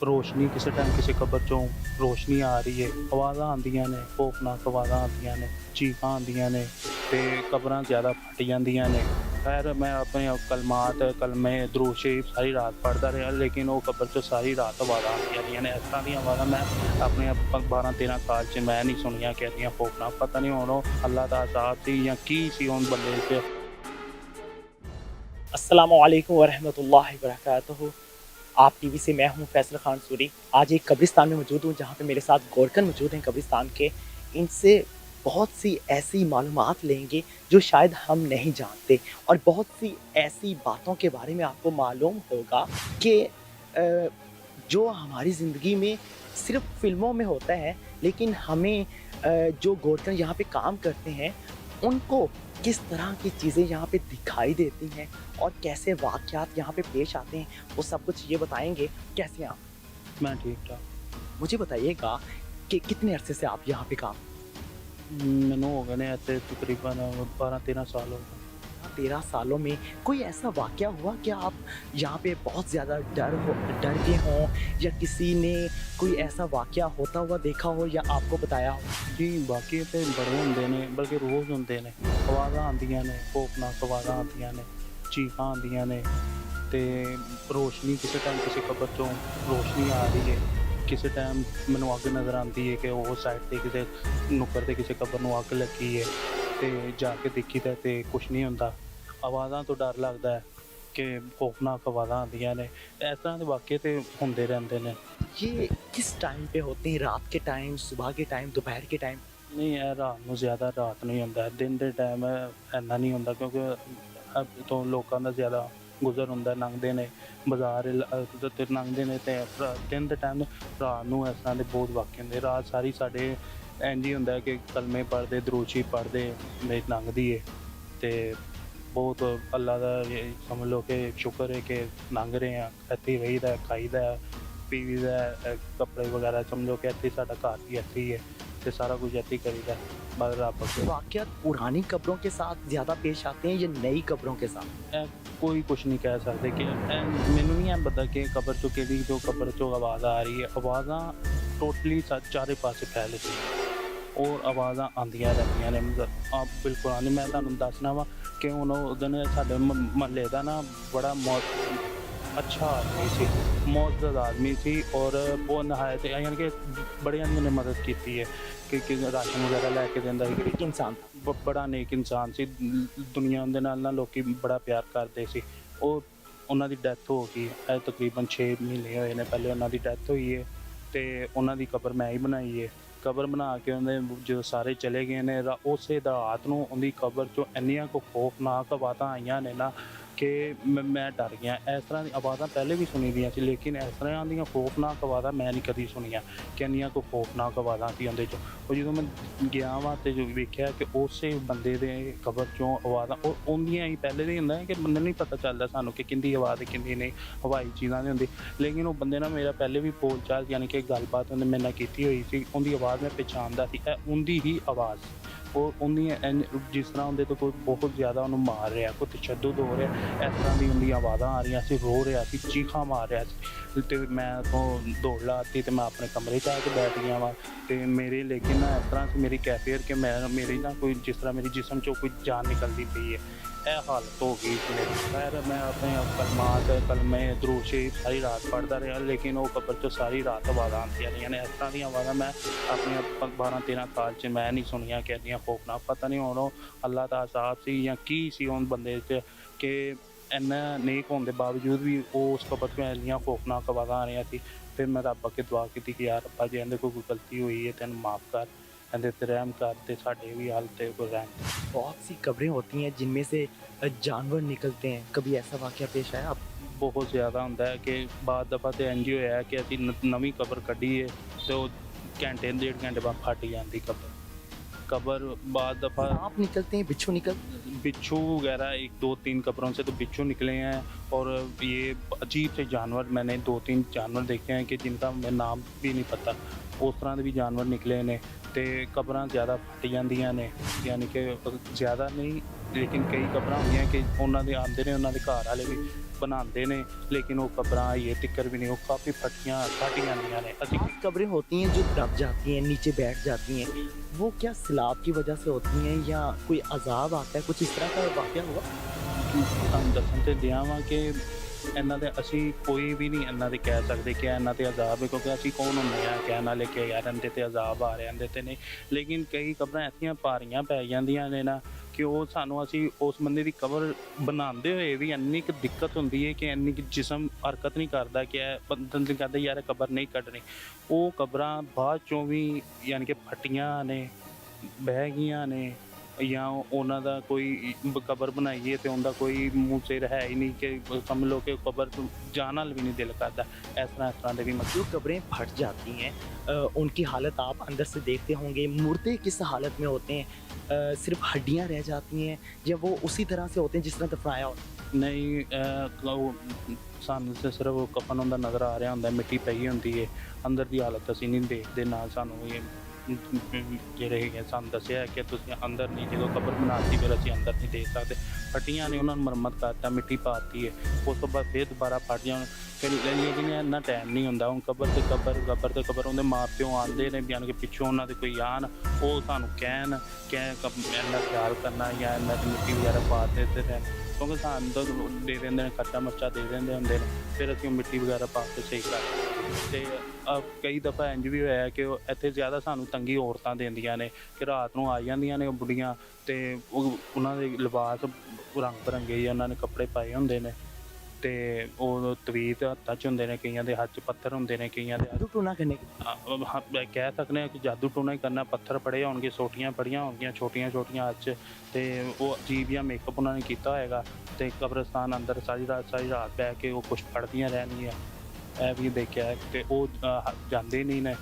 ਰੋਸ਼ਨੀ ਕਿਸੇ ਟਾਈਮ ਕਿਸੇ ਕਬਰ 'ਚੋਂ ਰੋਸ਼ਨੀ ਆ ਰਹੀ ਹੈ, ਆਵਾਜ਼ਾਂ ਆਉਂਦੀਆਂ ਨੇ, ਖੌਫਨਾਕ ਆਵਾਜ਼ਾਂ ਆਉਂਦੀਆਂ ਨੇ, ਚੀਖਾਂ ਆਉਂਦੀਆਂ ਨੇ ਅਤੇ ਕਬਰਾਂ ਜ਼ਿਆਦਾ ਫਟ ਜਾਂਦੀਆਂ ਨੇ। ਖੈਰ ਮੈਂ ਆਪਣੇ ਕਲਮਾਤ ਕਲਮੇ ਦਰੂਦ ਸ਼ਰੀਫ ਸਾਰੀ ਰਾਤ ਪੜ੍ਹਦਾ ਰਿਹਾ, ਲੇਕਿਨ ਉਹ ਕਬਰ 'ਚੋਂ ਸਾਰੀ ਰਾਤ ਆਵਾਜ਼ਾਂ ਆਉਂਦੀਆਂ ਰਹੀਆਂ ਨੇ। ਇਸ ਤਰ੍ਹਾਂ ਦੀਆਂ ਆਵਾਜ਼ਾਂ ਮੈਂ ਆਪਣੇ 12-13 ਸਾਲ 'ਚ ਮੈਂ ਨਹੀਂ ਸੁਣੀਆਂ ਕਿ ਇੰਨੀਆਂ ਖੌਫਨਾਕ। ਪਤਾ ਨਹੀਂ ਹੁਣ ਉਹ ਅੱਲਾਹ ਦਾ ਅਜ਼ਾਬ ਸੀ ਜਾਂ ਕੀ ਸੀ ਉਸ ਬੰਦੇ 'ਚ। अस्सलामु अलैकुम वरहमतुल्लाहि वबरकातुहू। आप टीवी से मैं हूं फैसल खान सूरी। आज एक कब्रिस्तान में मौजूद हूं जहां पे मेरे साथ गोरकन मौजूद हैं कब्रिस्तान के। इनसे बहुत सी ऐसी मालूमात लेंगे जो शायद हम नहीं जानते, और बहुत सी ऐसी बातों के बारे में आपको मालूम होगा कि जो हमारी ज़िंदगी में सिर्फ फ़िल्मों में होता है, लेकिन हमें जो गोरकन यहाँ पे काम करते हैं उनको किस तरह की चीज़ें यहाँ पे दिखाई देती हैं और कैसे वाक़यात यहाँ पे पेश आते हैं, वो सब कुछ ये बताएंगे। कैसे हैं आप? मैं ठीक ठाक। मुझे बताइएगा कि कितने अरसे से आप यहाँ पे काम? ਮੈਨੂੰ ਹੋ ਗਏ ਨੇ ਇੱਥੇ ਤਕਰੀਬਨ 12-13 ਸਾਲ ਹੋ ਗਏ। 13 सालों में कोई ऐसा वाक़या हुआ कि आप यहाँ पे बहुत ज़्यादा डर गए हों, या किसी ने कोई ऐसा वाक़या होता हुआ देखा हो या आपको बताया हो? ਜੀ ਬਾਕੀ ਤੇ ਬੜੇ ਹੁੰਦੇ ਨੇ, ਬਲਕਿ ਰੋਜ਼ ਹੁੰਦੇ ਨੇ। ਆਵਾਜ਼ਾਂ ਆਉਂਦੀਆਂ ਨੇ, ਖੌਫਨਾਕ ਆਵਾਜ਼ਾਂ ਆਉਂਦੀਆਂ ਨੇ, ਚੀਖਾਂ ਆਉਂਦੀਆਂ ਨੇ ਅਤੇ ਰੋਸ਼ਨੀ ਕਿਸੇ ਟਾਈਮ ਕਿਸੇ ਕਬਰ 'ਚੋਂ ਰੋਸ਼ਨੀ ਆ ਰਹੀ ਹੈ, ਕਿਸੇ ਟਾਈਮ ਮੈਨੂੰ ਅੱਗ ਨਜ਼ਰ ਆਉਂਦੀ ਹੈ ਕਿ ਉਹ ਸਾਈਡ 'ਤੇ ਕਿਸੇ ਨੁੱਕਰ 'ਤੇ ਕਿਸੇ ਕਬਰ ਨੂੰ ਅੱਗ ਲੱਗੀ ਹੈ ਅਤੇ ਜਾ ਕੇ ਦੇਖੀਦਾ ਅਤੇ ਕੁਛ ਨਹੀਂ ਹੁੰਦਾ। ਆਵਾਜ਼ਾਂ ਤੋਂ ਡਰ ਲੱਗਦਾ ਹੈ ਕਿ ਖੌਫਨਾਕ ਆਵਾਜ਼ਾਂ ਆਉਂਦੀਆਂ ਨੇ। ਇਸ ਤਰ੍ਹਾਂ ਦੇ ਵਾक़ਏ ਤਾਂ ਹੁੰਦੇ ਰਹਿੰਦੇ ਨੇ। ये किस टाइम पे होते हैं? रात के टाइम, सुबह के टाइम, दोपहर के टाइम? ਨਹੀਂ ਇਹ ਰਾਤ ਨੂੰ ਜ਼ਿਆਦਾ ਰਾਤ ਨੂੰ ਹੀ ਹੁੰਦਾ ਹੈ, ਦਿਨ ਦੇ ਟਾਈਮ ਇੰਨਾ ਨਹੀਂ ਹੁੰਦਾ, ਕਿਉਂਕਿ ਤੋਂ ਲੋਕਾਂ ਦਾ ਜ਼ਿਆਦਾ ਗੁਜ਼ਰ ਹੁੰਦਾ, ਲੰਘਦੇ ਨੇ ਬਾਜ਼ਾਰ ਤੇ ਲੰਘਦੇ ਨੇ ਅਤੇ ਦਿਨ ਦੇ ਟਾਈਮ ਰਾਤ ਨੂੰ ਇਸ ਤਰ੍ਹਾਂ ਦੇ ਬਹੁਤ ਵਾक़ਏ ਹੁੰਦੇ। ਰਾਤ ਸਾਰੀ ਸਾਡੇ ਇੰਝ ਹੀ ਹੁੰਦਾ ਕਿ ਕਲਮੇ ਪੜ੍ਹਦੇ, ਦਰੂਦ ਸ਼ਰੀਫ ਪੜ੍ਹਦੇ ਮੇਰੀ ਲੰਘਦੀ ਹੈ ਅਤੇ ਬਹੁਤ ਅੱਲਾ ਦਾ ਇਹ ਸਮਝ ਲਓ ਕਿ ਸ਼ੁਕਰ ਹੈ ਕਿ ਲੰਘ ਰਹੇ ਹਾਂ। ਇੱਥੇ ਹੀ ਰਹੀਦਾ, ਖਾਈਦਾ, ਪੀਵੀਦਾ, ਕੱਪੜੇ ਵਗੈਰਾ ਸਮਝੋ ਕਿ ਇੱਥੇ ਸਾਡਾ ਘਰ ਵੀ ਇੱਥੇ ਹੀ ਹੈ ਅਤੇ ਸਾਰਾ ਕੁਝ ਇੱਥੇ ਹੀ ਕਰੀਦਾ ਬਸ ਰੱਬ ਅੱਗੇ। वाक़यात पुरानी कब्रों के साथ ज़्यादा पेश आते हैं या नई कब्रों के साथ? ਕੋਈ ਕੁਛ ਨਹੀਂ ਕਹਿ ਸਕਦੇ ਕਿ ਮੈਨੂੰ ਨਹੀਂ ਇਹ ਪਤਾ ਕਿ ਕਬਰ 'ਚੋਂ ਕਿਹੜੀ ਜੋ ਕਬਰ 'ਚੋਂ ਆਵਾਜ਼ ਆ ਰਹੀ ਹੈ। ਆਵਾਜ਼ਾਂ ਟੋਟਲੀ ਚਾਰੇ ਪਾਸੇ ਫੈਲ ਗਈਆਂ ਔਰ ਆਵਾਜ਼ਾਂ ਆਉਂਦੀਆਂ ਰਹਿੰਦੀਆਂ ਨੇ। ਮਤਲਬ ਬਿਲਕੁਲ ਆਉਂਦੀ। ਮੈਂ ਤੁਹਾਨੂੰ ਦੱਸਣਾ ਵਾ ਕਿ ਹੁਣ ਉਹ ਦਿਨ ਸਾਡੇ ਮੁਹੱਲੇ ਦਾ ਨਾ ਬੜਾ ਅੱਛਾ ਆਦਮੀ ਸੀ, ਮੁਅੱਜ਼ਜ਼ ਆਦਮੀ ਸੀ ਔਰ ਬਹੁਤ ਨਹਾਇਤ ਯਾਨੀ ਕਿ ਬੜਿਆਂ ਦੀ ਉਹਨੇ ਮਦਦ ਕੀਤੀ ਹੈ ਕਿ ਰਾਸ਼ਨ ਵਗੈਰਾ ਲੈ ਕੇ ਦਿੰਦਾ ਸੀ। एक इंसान था। ਬੜਾ ਨੇਕ ਇਨਸਾਨ ਸੀ। ਦੁਨੀਆ ਦੇ ਨਾਲ ਨਾ ਲੋਕੀ ਬੜਾ ਪਿਆਰ ਕਰਦੇ ਸੀ। ਉਹਨਾਂ ਦੀ ਡੈਥ ਹੋ ਗਈ ਇਹ ਤਕਰੀਬਨ 6 ਮਹੀਨੇ ਹੋਏ ਨੇ ਪਹਿਲੇ ਉਹਨਾਂ ਦੀ ਡੈਥ ਹੋਈ ਹੈ ਅਤੇ ਉਹਨਾਂ ਦੀ ਕਬਰ ਮੈਂ ਹੀ ਬਣਾਈ ਹੈ। ਕਬਰ ਬਣਾ ਕੇ ਉਹਦੇ ਜਦੋਂ ਸਾਰੇ ਚਲੇ ਗਏ ਨੇ ਉਸੇ ਰਾਤ ਨੂੰ ਉਹਦੀ ਕਬਰ 'ਚੋਂ ਇੰਨੀਆਂ ਕੁ ਖੌਫਨਾਕ ਆਵਾਜ਼ਾਂ ਆਈਆਂ ਨੇ ਨਾ ਕਿ ਮੈਂ ਡਰ ਗਿਆ। ਇਸ ਤਰ੍ਹਾਂ ਦੀ ਆਵਾਜ਼ਾਂ ਪਹਿਲੇ ਵੀ ਸੁਣੀ ਦੀਆਂ ਸੀ, ਲੇਕਿਨ ਇਸ ਤਰ੍ਹਾਂ ਦੀਆਂ ਖੌਫਨਾਕ ਆਵਾਜ਼ਾਂ ਮੈਂ ਨਹੀਂ ਕਦੀ ਸੁਣੀਆਂ ਕਿ ਇੰਨੀਆਂ ਕੁ ਖੌਫਨਾਕ ਆਵਾਜ਼ਾਂ ਸੀ ਉਹਦੇ 'ਚੋਂ। ਉਹ ਜਦੋਂ ਮੈਂ ਗਿਆ ਵਾਂ ਅਤੇ ਜੋ ਵੇਖਿਆ ਕਿ ਉਸੇ ਬੰਦੇ ਦੇ ਕਬਰ 'ਚੋਂ ਆਵਾਜ਼ਾਂ ਉਹਦੀਆਂ ਹੀ ਪਹਿਲੇ ਦੇ ਹੁੰਦਾ ਕਿ ਬੰਦੇ ਨੂੰ ਨਹੀਂ ਪਤਾ ਚੱਲਦਾ ਸਾਨੂੰ ਕਿ ਕਿਹਦੀ ਆਵਾਜ਼ ਕਿਹਦੀ ਨਹੀਂ, ਹਵਾਈ ਚੀਜ਼ਾਂ ਦੀ ਹੁੰਦੀ, ਲੇਕਿਨ ਉਹ ਬੰਦੇ ਨਾਲ ਮੇਰਾ ਪਹਿਲੇ ਵੀ ਬੋਲ ਚਾਲ ਯਾਨੀ ਕਿ ਗੱਲਬਾਤ ਉਹਨੇ ਮੇਰੇ ਨਾਲ ਕੀਤੀ ਹੋਈ ਸੀ। ਉਹਦੀ ਆਵਾਜ਼ ਮੈਂ ਪਛਾਣਦਾ ਸੀ, ਇਹ ਉਹਦੀ ਹੀ ਆਵਾਜ਼। ਉਹ ਉਹਦੀ ਜਿਸ ਤਰ੍ਹਾਂ ਉਹਦੇ ਤੋਂ ਕੋਈ ਬਹੁਤ ਜ਼ਿਆਦਾ ਉਹਨੂੰ ਮਾਰ ਰਿਹਾ, ਕੋਈ ਤਸ਼ੱਦਦ ਹੋ ਰਿਹਾ, ਇਸ ਤਰ੍ਹਾਂ ਦੀ ਉਹਦੀਆਂ ਆਵਾਜ਼ਾਂ ਆ ਰਹੀਆਂ ਸੀ, ਰੋ ਰਿਹਾ ਸੀ, ਚੀਖਾਂ ਮਾਰ ਰਿਹਾ ਸੀ ਅਤੇ ਮੈਂ ਉੱਥੋਂ ਦੌੜ ਲਾਤੀ ਅਤੇ ਮੈਂ ਆਪਣੇ ਕਮਰੇ 'ਚ ਆ ਕੇ ਬੈਠ ਗਿਆ ਵਾ। ਅਤੇ ਮੇਰੇ ਲੇਕਿਨ ਨਾ ਇਸ ਤਰ੍ਹਾਂ ਸੀ ਮੇਰੀ ਕੈਫੀਅਤ ਕਿ ਮੇਰੀ ਨਾ ਕੋਈ ਜਿਸ ਤਰ੍ਹਾਂ ਮੇਰੀ ਜਿਸਮ 'ਚੋਂ ਕੋਈ ਜਾਨ ਨਿਕਲਦੀ ਪਈ ਹੈ, ਇਹ ਹਾਲਤ ਹੋ ਗਈ ਸੀ ਮੇਰੀ। ਖੈਰ ਮੈਂ ਆਪਣੇ ਕਲਮਾਤ ਕਲਮੇ ਦਰੂਦ ਸ਼ਰੀਫ ਸਾਰੀ ਰਾਤ ਪੜ੍ਹਦਾ ਰਿਹਾ, ਲੇਕਿਨ ਉਹ ਕਬਰ 'ਚੋਂ ਸਾਰੀ ਰਾਤ ਆਵਾਜ਼ਾਂ ਆਉਂਦੀਆਂ ਰਹੀਆਂ ਨੇ। ਇਸ ਤਰ੍ਹਾਂ ਦੀਆਂ ਆਵਾਜ਼ਾਂ ਮੈਂ ਆਪਣੇ 12-13 ਸਾਲ 'ਚ ਮੈਂ ਨਹੀਂ ਸੁਣੀਆਂ ਕਿ ਇੰਨੀਆਂ ਖੌਫਨਾਕ। ਪਤਾ ਨਹੀਂ ਹੁਣ ਉਹ ਅੱਲਾ ਦਾ ਅਜ਼ਾਬ ਸੀ ਜਾਂ ਕੀ ਸੀ ਉਸ ਬੰਦੇ 'ਚ ਕਿ ਇੰਨਾ ਨੇਕ ਹੋਣ ਦੇ ਬਾਵਜੂਦ ਵੀ ਉਸ ਕਬਰ 'ਚੋਂ ਇੰਨੀਆਂ ਖੌਫਨਾਕ ਆਵਾਜ਼ਾਂ ਆ ਰਹੀਆਂ ਸੀ। ਫਿਰ ਮੈਂ ਰੱਬ ਅੱਗੇ ਦੁਆ ਕੀਤੀ ਕਿ ਯਾਰ ਰੱਬਾ ਜੇ ਇਹਦੇ ਕੋਈ ਗਲਤੀ ਹੋਈ ਹੈ ਤੈਨੂੰ ਮਾफ़ ਕਰ, ਇਹਦੇ 'ਤੇ ਰਹਿਮ ਕਰ ਅਤੇ ਸਾਡੇ ਵੀ ਹਾਲ 'ਤੇ ਕੋਈ ਰਹਿਮ। बहुत सी कब्रें होती हैं जिनमें से जानवर निकलते हैं, कभी ऐसा वाक़या पेश आया आप? ਬਹੁਤ ਜ਼ਿਆਦਾ ਹੁੰਦਾ ਹੈ कि ਬਾਅਦ ਦਫਾ ਤਾਂ ਇੰਝ ਹੋਇਆ ਹੈ ਕਿ ਅਸੀਂ ਨਵੀਂ ਕਬਰ ਕੱਢੀ ਹੈ ਅਤੇ ਉਹ ਘੰਟੇ ਡੇਢ ਘੰਟੇ ਬਾਅਦ ਫਟ ਜਾਂਦੀ कबर बाद दफ़ा सांप निकलते हैं, बिच्छू बिच्छू वगैरह 1-2-3 कब्रों से तो बिच्छू निकले हैं और ये अजीब से जानवर मैंने 2-3 जानवर देखे हैं कि जिनका मैं नाम भी नहीं पता, उस तरह के भी जानवर निकले ने। तो कब्रां ज़्यादा फट जांदियां ने, यानी कि ज़्यादा नहीं ਲੇਕਿਨ ਕਈ ਕਬਰਾਂ ਹੁੰਦੀਆਂ ਕਿ ਉਹਨਾਂ ਦੇ ਆਉਂਦੇ ਨੇ, ਉਹਨਾਂ ਦੇ ਘਰ ਵਾਲੇ ਵੀ ਬਣਾਉਂਦੇ ਨੇ, ਲੇਕਿਨ ਉਹ ਕਬਰਾਂ ਇਹ ਤਿੱਕਰ ਵੀ ਨਹੀਂ, ਉਹ ਕਾਫੀ ਫਟੀਆਂ ਜਾਂਦੀਆਂ ਨੇ। ਅਸੀਂ आज कब्रें होती हैं जो दब जाती हैं, नीचे बैठ जाती हैं, वो क्या सैलाब की वजह से होती हैं या कोई अजाब आता है, कुछ इस तरह का वाक़या हुआ? ਤੁਹਾਨੂੰ ਦੱਸਣ ਤੇ ਦਿਆਂ ਵਾਂ ਕਿ ਇਹਨਾਂ ਦੇ ਅਸੀਂ ਕੋਈ ਵੀ ਨਹੀਂ ਇਹਨਾਂ ਦੇ ਕਹਿ ਸਕਦੇ ਕਿ ਇਹਨਾਂ ਤੇ ਅਜ਼ਾਬ ਹੈ, ਕਿਉਂਕਿ ਅਸੀਂ ਕੌਣ ਹੁੰਦੇ ਆ ਕਹਿਣ ਵਾਲੇ ਕਿ ਯਾਰ ਇਹਦੇ ਤੇ ਅਜ਼ਾਬ ਆ ਰਿਹਾ, ਇਹਦੇ ਤੇ ਨਹੀਂ। ਲੇਕਿਨ ਕਈ ਕਬਰਾਂ ਐਸੀਆਂ ਭਾਰੀਆਂ ਪੈ ਜਾਂਦੀਆਂ ਨੇ ਨਾ ਕਿ ਉਹ ਸਾਨੂੰ, ਅਸੀਂ ਉਸ ਬੰਦੇ ਦੀ ਕਬਰ ਬਣਾਉਂਦੇ ਹੋਏ ਵੀ ਇੰਨੀ ਕੁ ਦਿੱਕਤ ਹੁੰਦੀ ਹੈ ਕਿ ਇੰਨੀ ਕੁ ਜਿਸਮ ਹਰਕਤ ਨਹੀਂ ਕਰਦਾ ਕਿ ਇਹ ਬੰਦੇ ਨੂੰ ਕਹਿੰਦੇ ਯਾਰ ਇਹ ਕਬਰ ਨਹੀਂ ਕੱਢਣੀ। ਉਹ ਕਬਰਾਂ ਬਾਅਦ ਚੋਂ ਵੀ ਯਾਨੀ ਕਿ ਫਟੀਆਂ ਨੇ, ਬਹਿ ਗਈਆਂ ਨੇ, ਜਾਂ ਉਹਨਾਂ ਦਾ ਕੋਈ ਕਬਰ ਬਣਾਈਏ ਤੇ ਉਹਦਾ ਕੋਈ ਮੂੰਹ ਸਿਰ ਹੈ ਹੀ ਨਹੀਂ ਕਿ ਸਮਝ ਲਓ ਕਿ ਕਬਰ ਤੋਂ ਜਾਣ ਨਾਲ ਵੀ ਨਹੀਂ ਦਿਲ ਕਰਦਾ। ਇਸ ਤਰ੍ਹਾਂ ਦੇ ਵੀ जो कब्रें फट जाती हैं उनकी हालत आप अंदर से देखते होंगे, मुर्दे किस हालत में होते हैं? सिर्फ हड्डियां रह जाती हैं या वो उसी तरह से होते हैं जिस तरह दफनाया होता है? ਨਹੀਂ ਸਾਨੂੰ ਤਾਂ ਸਿਰਫ ਉਹ ਕਫਨ ਹੁੰਦਾ ਨਜ਼ਰ ਆ ਰਿਹਾ ਹੁੰਦਾ, ਮਿੱਟੀ ਪਈ ਹੁੰਦੀ ਹੈ, ਅੰਦਰ ਦੀ ਹਾਲਤ ਅਸੀਂ ਨਹੀਂ ਦੇਖਦੇ। ਨਾ ਸਾਨੂੰ ਇਹ ਜਿਹੜੇ ਹੈਗੇ ਸਾਨੂੰ ਦੱਸਿਆ ਕਿ ਤੁਸੀਂ ਅੰਦਰ ਨਹੀਂ, ਜਦੋਂ ਕਬਰ ਬਣਾਤੀ ਫਿਰ ਅਸੀਂ ਅੰਦਰ ਨਹੀਂ ਦੇਖ ਸਕਦੇ। ਫਟੀਆਂ ਨੇ, ਉਹਨਾਂ ਨੂੰ ਮੁਰੰਮਤ ਕਰਤਾ, ਮਿੱਟੀ ਪਾਤੀ ਹੈ, ਉਸ ਤੋਂ ਬਾਅਦ ਫਿਰ ਦੁਬਾਰਾ ਫਟ ਜਾਣ। ਫਿਰ ਲੇਕਿਨ ਇੰਨਾ ਟਾਈਮ ਨਹੀਂ ਹੁੰਦਾ। ਹੁਣ ਕਬਰ ਤੇ ਕਬਰ ਉਹਦੇ ਮਾਂ ਪਿਓ ਆਉਂਦੇ ਨੇ, ਯਾਨੀ ਕਿ ਪਿੱਛੋਂ ਉਹਨਾਂ ਦੇ ਕੋਈ ਆਣ, ਉਹ ਸਾਨੂੰ ਕਹਿਣ ਕਿ ਇੰਨਾ ਖਿਆਲ ਕਰਨਾ ਜਾਂ ਇੰਨਾ ਦੀ ਮਿੱਟੀ ਵਗੈਰਾ ਪਾ ਦਿੰਦੇ ਨੇ, ਕਿਉਂਕਿ ਸਾਨੂੰ ਤਾਂ ਦੇ ਦਿੰਦੇ ਨੇ, ਖਰਚਾ ਮਰਚਾ ਦੇ ਦਿੰਦੇ ਹੁੰਦੇ ਨੇ, ਫਿਰ ਅਸੀਂ ਉਹ ਮਿੱਟੀ ਵਗੈਰਾ ਪਾ ਕੇ ਸਹੀ ਕਰ। ਅਤੇ ਕਈ ਦਫਾ ਇੰਝ ਵੀ ਹੋਇਆ ਕਿ ਉਹ ਇੱਥੇ ਜ਼ਿਆਦਾ ਸਾਨੂੰ ਤੰਗੀ ਔਰਤਾਂ ਦਿੰਦੀਆਂ ਨੇ ਕਿ ਰਾਤ ਨੂੰ ਆ ਜਾਂਦੀਆਂ ਨੇ ਉਹ ਬੁੱਢੀਆਂ, ਅਤੇ ਉਹਨਾਂ ਦੇ ਲਿਬਾਸ ਰੰਗ ਬਿਰੰਗੇ ਜਾਂ ਉਹਨਾਂ ਨੇ ਕੱਪੜੇ ਪਾਏ ਹੁੰਦੇ ਨੇ, ਅਤੇ ਉਹ ਤਵੀਤ ਹੱਥਾਂ 'ਚ ਹੁੰਦੇ ਨੇ, ਕਈਆਂ ਦੇ ਹੱਥ 'ਚ ਪੱਥਰ ਹੁੰਦੇ ਨੇ, ਕਈਆਂ ਦੇ जादू टोना करने की ਕਹਿ ਸਕਦੇ ਹਾਂ ਕਿ ਜਾਦੂ ਟੂਣਾ ਹੀ ਕਰਨਾ। ਪੱਥਰ ਫੜੇ ਹੋਣਗੇ, ਸੋਟੀਆਂ ਫੜੀਆਂ ਹੋਣਗੀਆਂ ਛੋਟੀਆਂ ਹੱਥ 'ਚ, ਅਤੇ ਉਹ ਅਜੀਬ ਜਿਹਾ ਮੇਕਅਪ ਉਹਨਾਂ ਨੇ ਕੀਤਾ ਹੋਏਗਾ, ਅਤੇ ਕਬਰਸਤਾਨ ਅੰਦਰ ਸਾਰੀ ਰਾਤ ਬਹਿ ਕੇ ਉਹ ਕੁਛ ਪੜ੍ਹਦੀਆਂ ਰਹਿਣਗੀਆਂ। ਇਹ ਵੀ ਦੇਖਿਆ ਕਿ ਉਹ ਜਾਂਦੇ ਨਹੀਂ ਨੇ।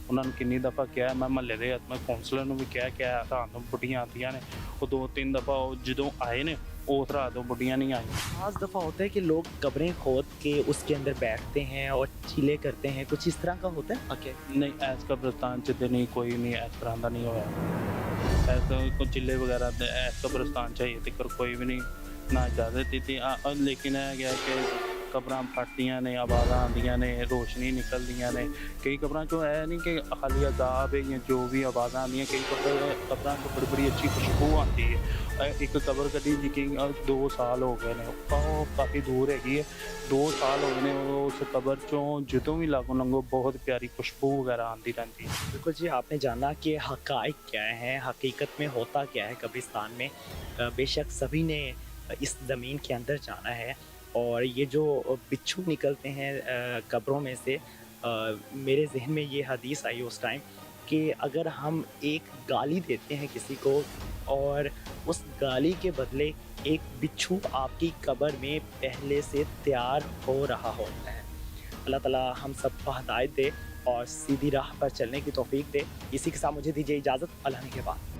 ਉਹਨਾਂ ਨੂੰ ਕਿੰਨੀ ਦਫਾ ਕਿਹਾ, ਮੈਂ ਮਹੱਲੇ ਦੇ ਮੈਂ ਕਾਉਂਸਲਰ ਨੂੰ ਵੀ ਕਿਹਾ ਰਾਤ ਨੂੰ ਬੁੱਢੀਆਂ ਆਉਂਦੀਆਂ ਨੇ। ਉਹ 2-3 ਦਫਾ ਉਹ ਜਦੋਂ ਆਏ ਨੇ ਉਸ ਰਾਤ ਉਹ ਬੁੱਢੀਆਂ नहीं आई। खास दफ़ा होता है कि लोग कब्रें खोद के उसके अंदर बैठते हैं और चीले करते हैं, कुछ इस तरह का होता है? ओके। नहीं, इस कब्रिस्तान च ते नहीं, कोई नहीं इस तरह का नहीं होया। ऐसा कोई चिल्ले वगैरह इस कब्रिस्तान च अजे तक कोई भी नहीं ना इजाज़त दी। लेकिन है गया कि कब्रां फटदियां ने, आवाज़ां आंदियां ने, रोशनी निकलदियां ने। कई कब्रां चो है नहीं कि खाली अजाब है या जो भी आवाज़ां आंदियां, कई कब्रां चो बड़ी अच्छी खुशबू आती है। एक कबर कड्ढी जी कि 2 साल हो गए ने, काफ़ी दूर हैगी है, 2 साल हो गए ने, उस कबर चों जदों भी लागो लंघो बहुत प्यारी खुशबू वगैरह आती रहती है। बिल्कुल जी, आपने जाना कि हक़ाइक़ क्या हैं, हकीकत में होता क्या है कब्रिस्तान में। बेशक सभी ने इस ज़मीन के अंदर जाना है, और ये जो बिच्छू निकलते हैं कब्रों में से, मेरे जहन में ये हदीस आई उस टाइम कि अगर हम एक गाली देते हैं किसी को और उस गाली के बदले एक बिच्छू आपकी कब्र में पहले से तैयार हो रहा होता है। अल्लाह ताला हम सबको हिदायत दे और सीधी राह पर चलने की तौफीक दे। इसी के साथ मुझे दीजिए इजाज़त। अल्लाह के बाद।